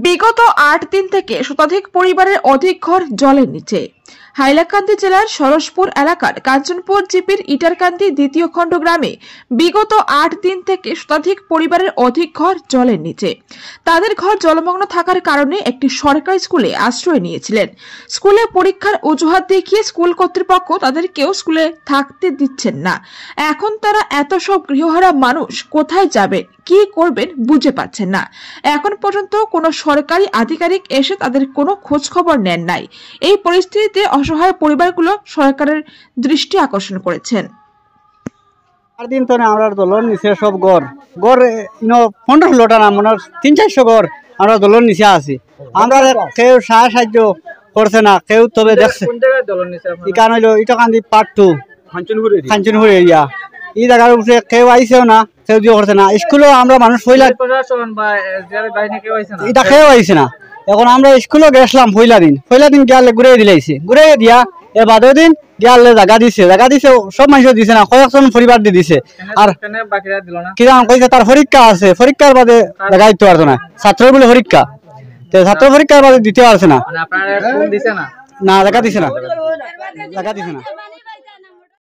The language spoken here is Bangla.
বিগত ৮ দিন থেকে শতাধিক পরিবারের অধিক ঘর জলের নিচে। হাইলাকান্দি জেলার সরসপুর এলাকার কাঞ্চনপুর জিপির ইটারকান্দি দ্বিতীয় খণ্ড গ্রামে বিগত ৮ দিন থেকে শতাধিক পরিবারের অধিক ঘর জলের নিচে। তাদের ঘর জলমগ্ন থাকার কারণে একটি সরকারি স্কুলে আশ্রয় নিয়েছিলেন। স্কুলে পরীক্ষার অজুহাত দেখিয়ে স্কুল কর্তৃপক্ষ তাদেরকেও স্কুলে থাকতে দিচ্ছেন না। এখন তারা এত সব গৃহহারা মানুষ কোথায় যাবেন, কি করবেন বুঝে পাচ্ছেন না। এখন পর্যন্ত কোনো সরকারি আধিকারিক এসে তাদের কোনো খোঁজ খবর নেন নাই। এই পরিস্থিতিতে অসহায় পরিবারগুলো সরকারের দৃষ্টি আকর্ষণ করেছেন। 8 দিন ধরে আমরা দলর নিচে সব গড় 15-16টা না মনে 300-400 গড় আমরা দলর নিচে আছি। আমরা কেউ সাহায্য করছে না, কেউ তবে দেখছে। ইকান হইল ইটাকান্দি পার্ট 2 কাঞ্চনপুর এরিয়া। এই জায়গার উপরে কেউ আইছেও না, কেউ দিয়ে করছে না। স্কুলেও আমরা মানুষ পয়লা এটা কেউ আইছে না। এখন আমরা স্কুলে গেছিলাম পয়লা দিন গিয়ালে ঘুরে দিলাইছে, ঘুরে দিয়া এ বাদে দিন গিয়ালে জায়গা দিছে সব মানুষ দিছে না, কয়েকজন পরিবার দিয়ে দিছে। আর কিরাম কইছে তার পরীক্ষা আছে, পরীক্ষার বাদে জায়গা দিতে পারতো না। ছাত্র বলে পরীক্ষা, ছাত্র পরীক্ষার বাদে দিতে পারছে না, না জায়গা দিছে না।